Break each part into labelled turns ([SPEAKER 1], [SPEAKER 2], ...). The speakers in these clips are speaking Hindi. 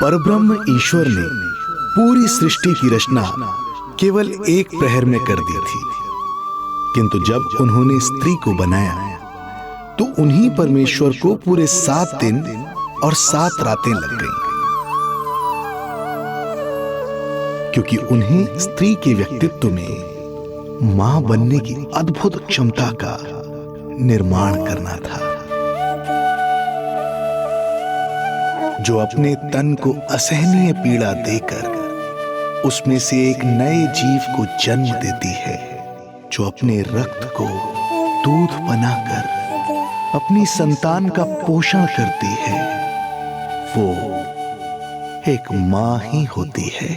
[SPEAKER 1] परब्रह्म ईश्वर ने पूरी सृष्टि की रचना केवल एक प्रहर में कर दी थी, किंतु जब उन्होंने स्त्री को बनाया तो उन्हीं परमेश्वर को पूरे 7 दिन और 7 रातें लग गईं, क्योंकि उन्हें स्त्री के व्यक्तित्व में मां बनने की अद्भुत क्षमता का निर्माण करना था, जो अपने तन को असहनीय पीड़ा देकर उसमें से एक नए जीव को जन्म देती है, जो अपने रक्त को दूध बनाकर अपनी संतान का पोषण करती है। वो एक मां ही होती है।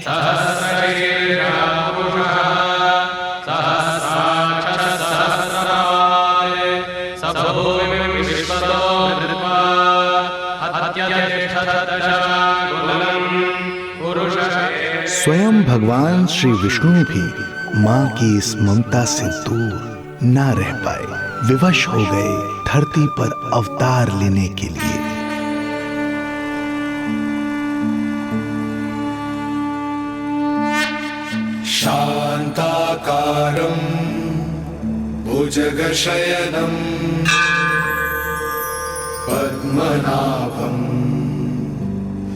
[SPEAKER 1] स्वयं भगवान श्री विष्णु भी मां की इस ममता से दूर ना रह पाए, विवश हो गए धरती पर अवतार लेने के लिए।
[SPEAKER 2] शांताकारं भुजगशयनं पद्मनाभं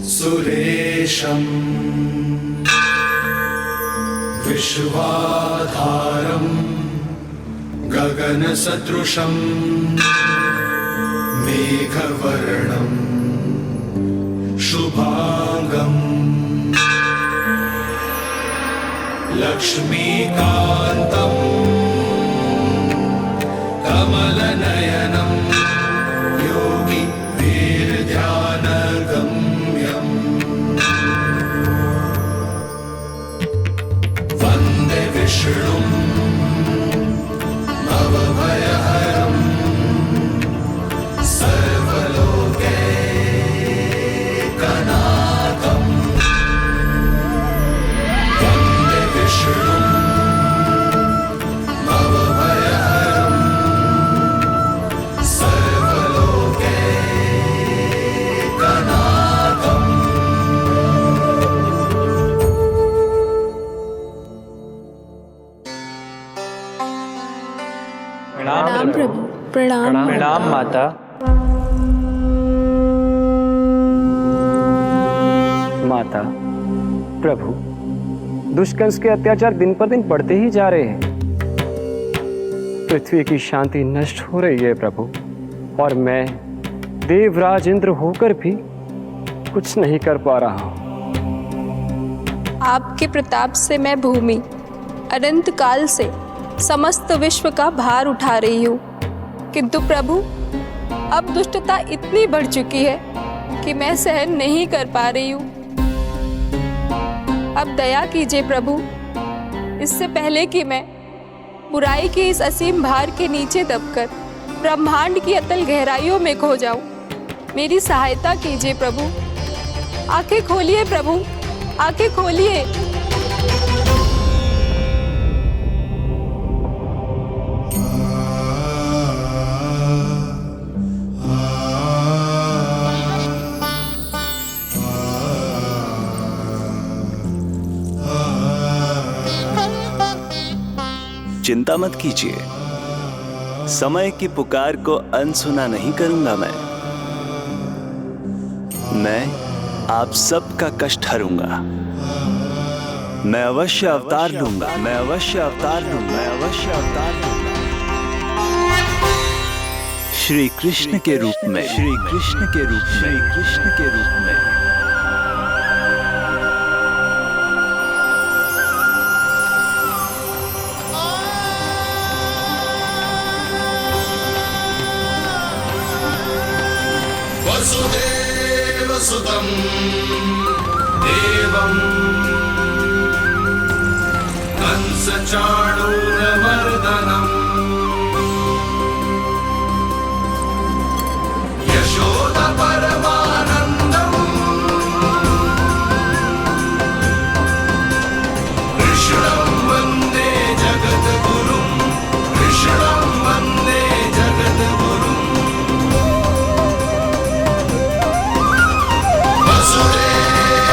[SPEAKER 2] सुरेशं विश्वाधारं गगनसदृशं मेघवर्णं शुभांगं लक्ष्मीकान्तं कमलनयनं योगी वीरध्यानगम्यं वन्दे विष्णुं भवभयहरं सर्वलोकैकनाथं वन्दे विष्णुं भवभयहरं सर्वलोकैकनाथम्।
[SPEAKER 3] प्रणाम प्रभु। प्रणाम
[SPEAKER 4] प्रणाम माता। माता, प्रभु, दुष्कंस के अत्याचार दिन पर दिन बढ़ते ही जा रहे हैं। पृथ्वी की शांति नष्ट हो रही है प्रभु, और मैं देवराज इंद्र होकर भी कुछ नहीं कर पा रहा हूँ।
[SPEAKER 3] आपके प्रताप से मैं भूमि अनंत काल से समस्त विश्व का भार उठा रही हूँ, किंतु प्रभु अब दुष्टता इतनी बढ़ चुकी है कि मैं सहन नहीं कर पा रही हूँ। अब दया कीजिए प्रभु, इससे पहले कि मैं बुराई के इस असीम भार के नीचे दबकर ब्रह्मांड की अतल गहराइयों में खो जाऊं। मेरी सहायता कीजिए प्रभु। आंखें खोलिए प्रभु, आंखें खोलिए।
[SPEAKER 5] चिंता मत कीजिए, समय की पुकार को अनसुना नहीं करूंगा। मैं आप सबका कष्ट हरूंगा। मैं अवश्य अवतार लूंगा, मैं अवश्य अवतार लूंगा, मैं अवश्य अवतार लूंगा। श्री कृष्ण के रूप में, श्री कृष्ण के रूप में, श्री कृष्ण के रूप में।
[SPEAKER 2] वसुदेवसुतं देवं कंसचाणूरमर्दनम् यशोदपरमानन्दम् कृष्णं वन्दे जगद्गुरुं, कृष्णं वन्दे जगद्गुरुम्। वसुदेव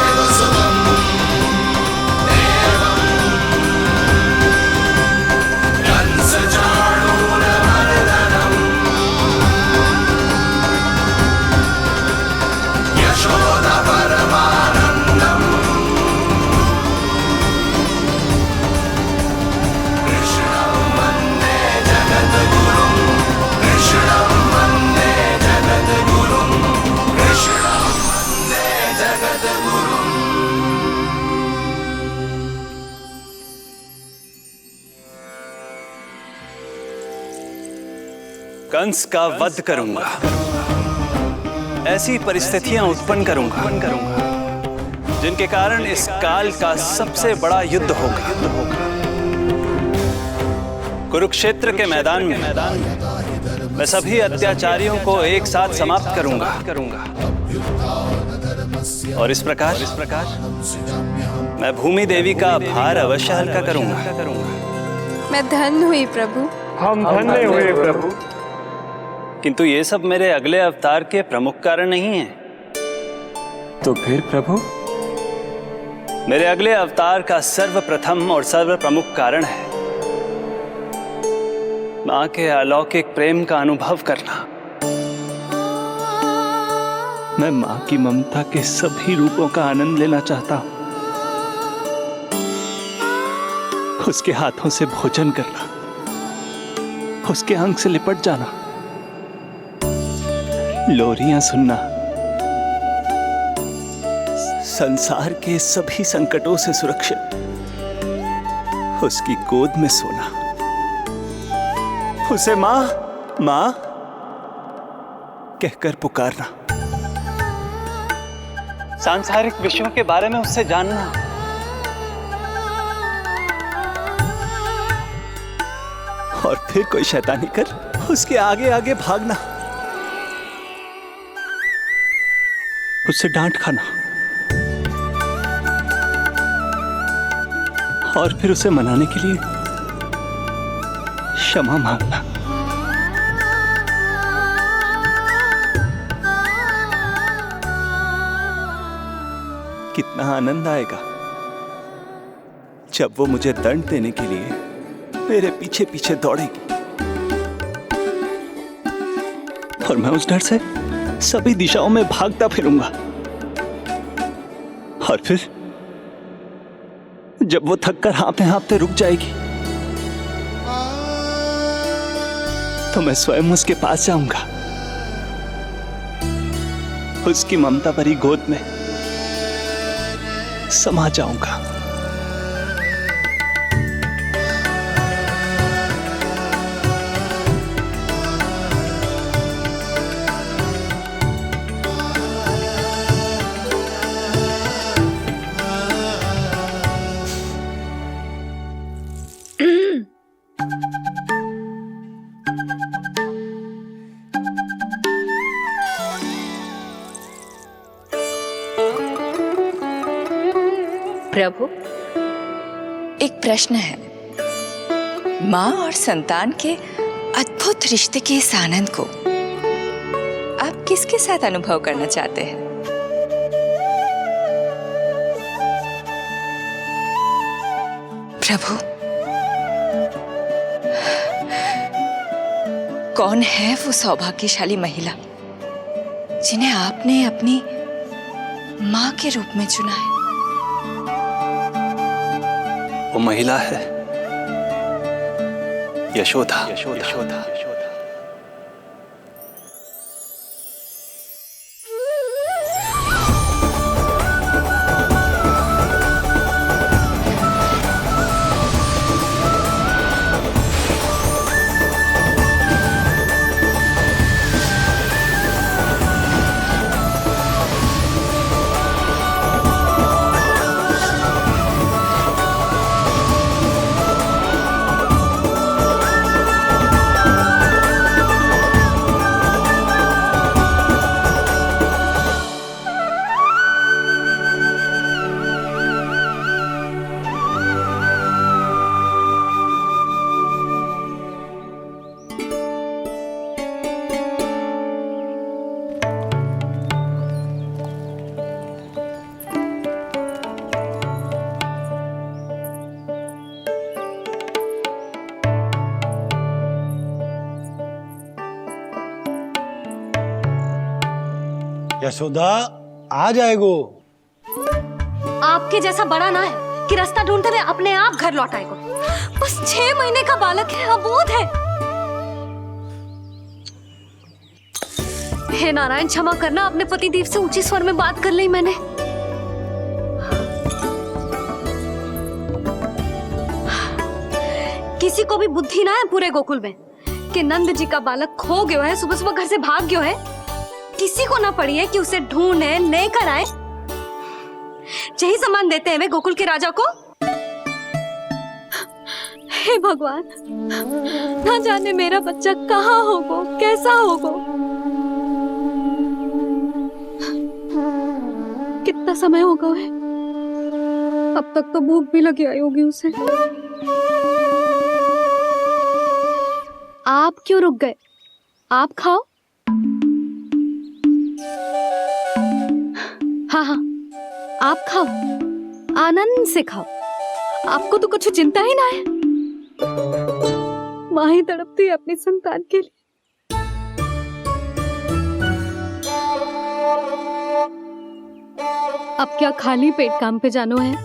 [SPEAKER 5] कंस का वध करूंगा। ऐसी परिस्थितियां उत्पन्न करूंगा जिनके कारण इस काल का सबसे बड़ा युद्ध होगा। कुरुक्षेत्र के मैदान में मैं सभी अत्याचारियों को एक साथ समाप्त करूंगा। और इस प्रकार मैं भूमि देवी का भार अवश्य हल्का करूंगा।
[SPEAKER 3] मैं धन्य हुई प्रभु।
[SPEAKER 4] हम धन्य हुए प्रभु।
[SPEAKER 5] किंतु ये सब मेरे अगले अवतार के प्रमुख कारण नहीं है।
[SPEAKER 4] तो फिर प्रभु?
[SPEAKER 5] मेरे अगले अवतार का सर्वप्रथम और सर्व प्रमुख कारण है मां के अलौकिक प्रेम का अनुभव करना। मैं मां की ममता के सभी रूपों का आनंद लेना चाहता हूं। उसके हाथों से भोजन करना, उसके अंग से लिपट जाना, लोरियां सुनना, संसार के सभी संकटों से सुरक्षित उसकी गोद में सोना, उसे मां मां कहकर पुकारना, सांसारिक विषयों के बारे में उससे जानना, और फिर कोई शैतानी कर उसके आगे आगे भागना, उससे डांट खाना और फिर उसे मनाने के लिए क्षमा मांगना। कितना आनंद आएगा जब वो मुझे दंड देने के लिए मेरे पीछे पीछे दौड़ेगी और मैं उस डर से सभी दिशाओं में भागता फिरूंगा। और फिर जब वो थककर हाँफते हाँफते रुक जाएगी तो मैं स्वयं उसके पास जाऊंगा, उसकी ममता भरी गोद में समा जाऊंगा।
[SPEAKER 6] प्रभु, एक प्रश्न है। माँ और संतान के अद्भुत रिश्ते के इस आनंद को आप किसके साथ अनुभव करना चाहते हैं? प्रभु, कौन है वो सौभाग्यशाली महिला जिन्हें आपने अपनी माँ के रूप में चुना है?
[SPEAKER 5] वो महिला है यशोदा। यशोदा।
[SPEAKER 7] यशोदा आ जाएगो।
[SPEAKER 8] आपके जैसा बड़ा ना है कि रास्ता ढूंढते हुए अपने आप घर लौट आएगो। बस 6 महीने का बालक है, अबोध है। हे नारायण, क्षमा करना, अपने पति देव से ऊंचे स्वर में बात कर ली मैंने। किसी को भी बुद्धि ना है पूरे गोकुल में कि नंद जी का बालक खो गयो है, सुबह सुबह घर से भाग गयो है। किसी को ना पड़ी है कि उसे ढूंढे लेकर आए। यही सम्मान देते हैं वे गोकुल के राजा को। हे भगवान, ना जाने मेरा बच्चा कहाँ होगो, कैसा होगो। कितना समय हो गया है, अब तक तो भूख भी लगी आई होगी उसे। आप क्यों रुक गए? आप खाओ। हाँ हाँ, आप खाओ, आनंद से खाओ। आपको तो कुछ चिंता ही ना है। माँ ही तड़पती है अपनी संतान के लिए। अब क्या खाली पेट काम पे जानो है?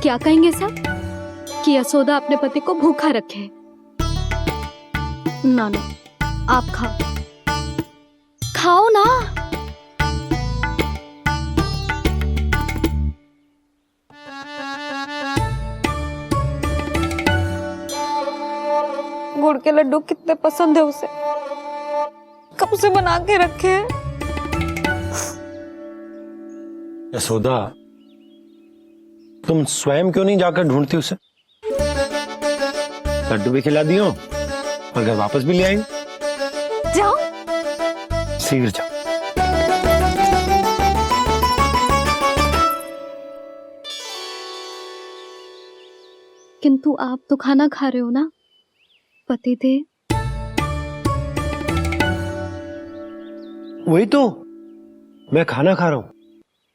[SPEAKER 8] क्या कहेंगे सब कि यशोदा अपने पति को भूखा रखे? ना ना, आप खाओ, खाओ ना।
[SPEAKER 3] गुड़ के लड्डू कितने पसंद है उसे, कब से बना के रखे हैं।
[SPEAKER 7] यशोदा, तुम स्वयं क्यों नहीं जाकर ढूंढती उसे? लड्डू भी खिला दियो और घर वापस भी ले आएंगे।
[SPEAKER 8] जाओ,
[SPEAKER 7] शीघ्र जाओ।
[SPEAKER 8] किंतु आप तो खाना खा रहे हो ना पतिदेव।
[SPEAKER 7] वही तो, मैं खाना खा रहा हूं,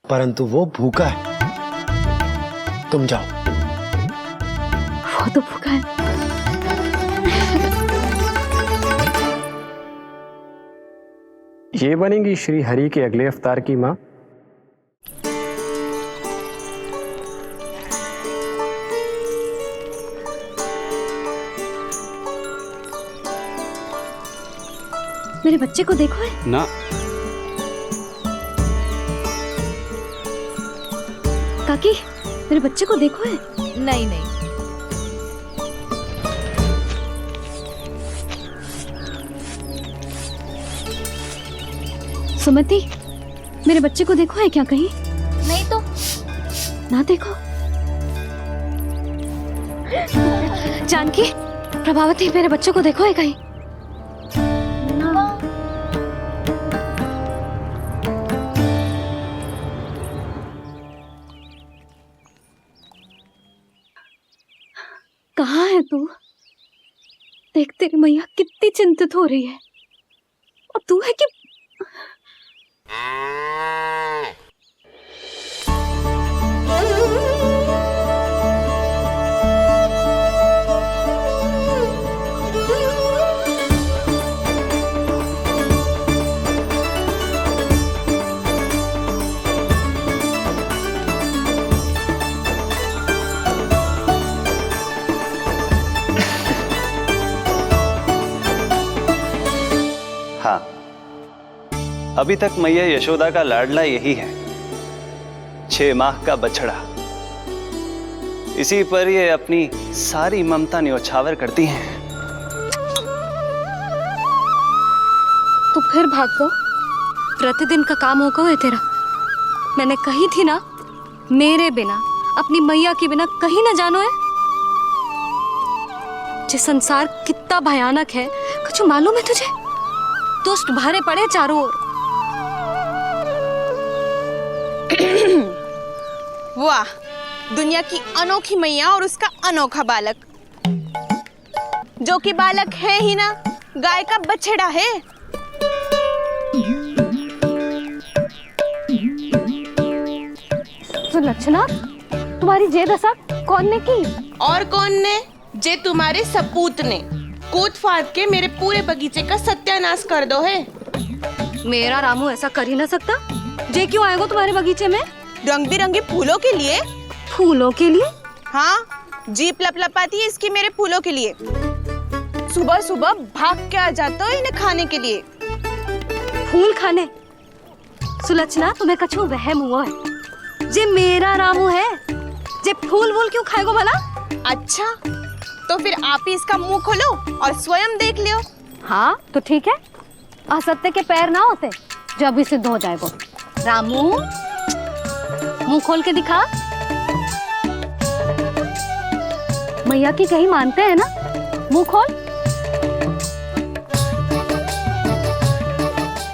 [SPEAKER 7] परंतु वो भूखा है। तुम जाओ।
[SPEAKER 8] वो तो भूखा है।
[SPEAKER 4] ये बनेगी श्री हरि के अगले अवतार की माँ।
[SPEAKER 8] मेरे बच्चे को देखो है
[SPEAKER 4] ना।
[SPEAKER 8] काकी, मेरे बच्चे को देखो है।
[SPEAKER 6] नहीं नहीं,
[SPEAKER 8] सुमति, मेरे बच्चे को देखो है क्या कहीं?
[SPEAKER 6] नहीं तो।
[SPEAKER 8] ना देखो। जानकी, प्रभावती, मेरे बच्चे को देखो है कहीं? कहाँ है तू? देख, तेरी मैया कितनी चिंतित हो रही है, और तू है कि
[SPEAKER 5] हाँ, अभी तक मैया यशोदा का लाडला यही है, 6 माह का बछड़ा। इसी पर ये अपनी सारी ममता न्योछावर करती हैं।
[SPEAKER 8] तू फिर भाग गो। प्रतिदिन का काम होगा है तेरा। मैंने कही थी ना, मेरे बिना, अपनी मैया के बिना कहीं ना जानो है। ये संसार कितना भयानक है, कुछ मालूम है तुझे? दुष्ट भरे पड़े चारों ओर।
[SPEAKER 9] वाह, दुनिया की अनोखी मैया और उसका अनोखा बालक, जो कि बालक है ही ना, गाय का बछड़ा है।
[SPEAKER 8] तो लक्षणा, तुम्हारी जे दशा कौन ने की?
[SPEAKER 9] और कौन ने? जे तुम्हारे सपूत ने कूद फाड़ के मेरे पूरे बगीचे का सत्यानाश कर दो है।
[SPEAKER 8] मेरा रामू ऐसा कर ही ना सकता। जे क्यों आएगा तुम्हारे बगीचे में?
[SPEAKER 9] रंग बिरंगे फूलों के लिए।
[SPEAKER 8] फूलों के लिए?
[SPEAKER 9] हाँ, जीप लपलपाती है इसकी मेरे फूलों के लिए। सुबह सुबह भाग के आ जाता हो इन्हें खाने के लिए।
[SPEAKER 8] फूल खाने? सुलक्षणा, तुम्हें कछु वहम हुआ है। जे मेरा रामू है, जे फूल वूल क्यों खाएगो भला?
[SPEAKER 9] अच्छा, तो फिर आप ही इसका मुंह खोलो और स्वयं देख लियो।
[SPEAKER 8] हाँ तो ठीक है, असत्य के पैर ना होते जो अभी सिद्ध हो जाए वो। रामू मुंह खोल के दिखा। मैया की कहीं मानते हैं ना, मुंह खोल।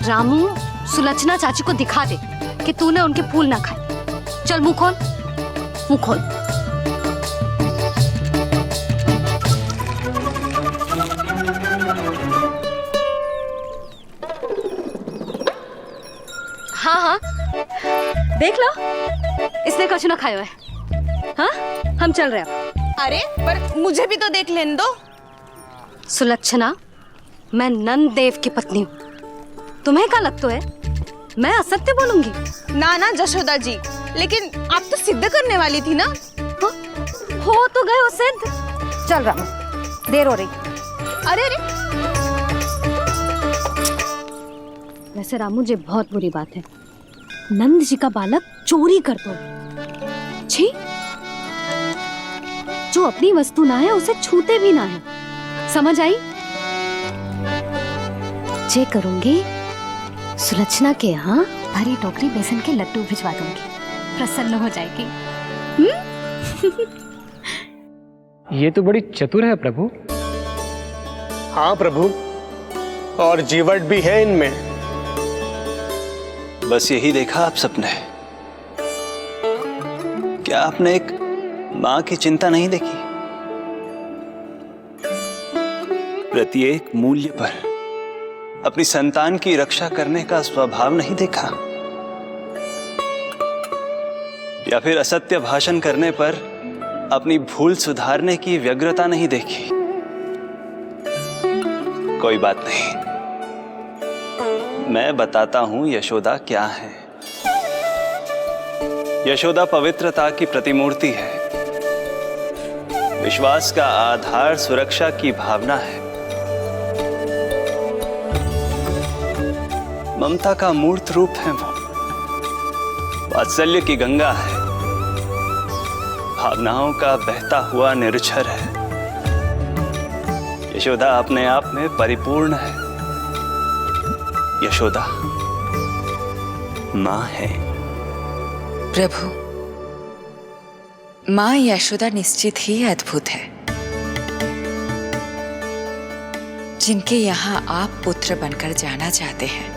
[SPEAKER 8] रामू सुलक्षणा चाची को दिखा दे कि तूने उनके फूल ना खाए। चल मुंह खोल, मुंह खोल। हाँ हाँ देख लो, इसने कुछ ना खाया है। हाँ हम चल रहे हैं।
[SPEAKER 9] अरे पर मुझे भी तो देख लेने दो।
[SPEAKER 8] सुलक्षणा, मैं नंद देव की पत्नी हूँ, तुम्हें क्या लगता है मैं असत्य बोलूंगी?
[SPEAKER 9] ना ना जशोदा जी, लेकिन आप तो सिद्ध करने वाली थी ना।
[SPEAKER 8] हो तो गए हो सिद्ध। चल रामू, देर हो रही।
[SPEAKER 9] अरे अरे
[SPEAKER 8] वैसे रामू जी बहुत बुरी बात है, नंद जी का बालक चोरी कर दो। छी, जो अपनी वस्तु ना है उसे छूते भी ना है, समझ आई? जे करूंगी सुलक्षणा के यहाँ भरी टोकरी बेसन के लड्डू भिजवा दूंगी, प्रसन्न हो जाएगी।
[SPEAKER 4] ये तो बड़ी चतुर है प्रभु।
[SPEAKER 7] हाँ प्रभु, और जीवट भी है इनमें।
[SPEAKER 5] बस यही देखा आप सबने? क्या आपने एक मां की चिंता नहीं देखी? प्रत्येक मूल्य पर अपनी संतान की रक्षा करने का स्वभाव नहीं देखा? या फिर असत्य भाषण करने पर अपनी भूल सुधारने की व्यग्रता नहीं देखी? कोई बात नहीं, मैं बताता हूं यशोदा क्या है। यशोदा पवित्रता की प्रतिमूर्ति है, विश्वास का आधार सुरक्षा की भावना है, ममता का मूर्त रूप है वो, वात्सल्य की गंगा है, भावनाओं का बहता हुआ निर्झर है। यशोदा अपने आप में परिपूर्ण है। यशोदा मां है।
[SPEAKER 6] प्रभु, मां यशोदा निश्चित ही अद्भुत है। जिनके यहाँ आप पुत्र बनकर जाना चाहते हैं,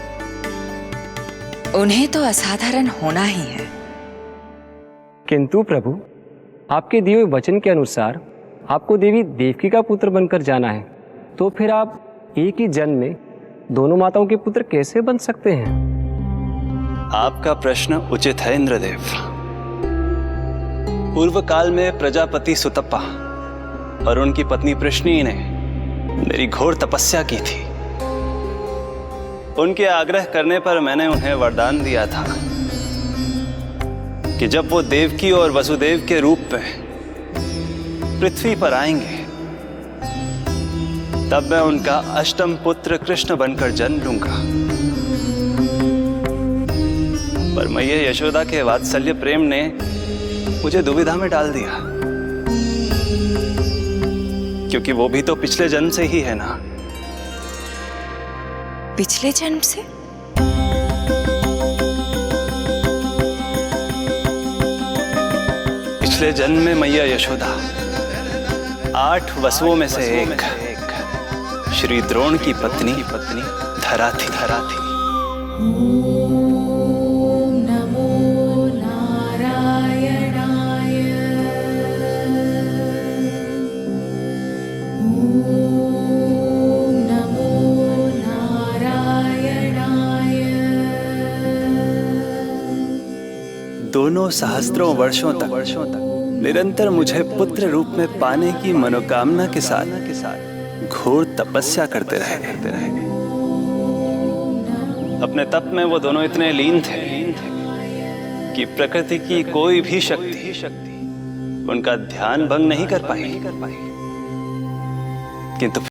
[SPEAKER 6] उन्हें तो असाधारण होना ही है।
[SPEAKER 4] किंतु प्रभु, आपके दिए हुए वचन के अनुसार आपको देवी देवकी का पुत्र बनकर जाना है, तो फिर आप एक ही जन्म में दोनों माताओं के पुत्र कैसे बन सकते हैं?
[SPEAKER 5] आपका प्रश्न उचित है इंद्रदेव। पूर्व काल में प्रजापति सुतप्पा और उनकी पत्नी प्रश्नी ने मेरी घोर तपस्या की थी। उनके आग्रह करने पर मैंने उन्हें वरदान दिया था कि जब वो देवकी और वसुदेव के रूप में पृथ्वी पर आएंगे, तब मैं उनका अष्टम पुत्र कृष्ण बनकर जन्म लूंगा। पर मैया यशोदा के वात्सल्य प्रेम ने मुझे दुविधा में डाल दिया, क्योंकि वो भी तो पिछले जन्म से ही है ना।
[SPEAKER 6] पिछले जन्म से?
[SPEAKER 5] पिछले जन्म में मैया यशोदा 8 वसुओं में से एक श्री द्रोण की पत्नी धरा थी। दोनों सहस्त्रों वर्षों तक निरंतर मुझे पुत्र रूप में पाने की मनोकामना के साथ घोर तपस्या करते रहे। अपने तप में वो दोनों इतने लीन थे कि प्रकृति की कोई भी शक्ति उनका ध्यान भंग नहीं कर पाई। किंतु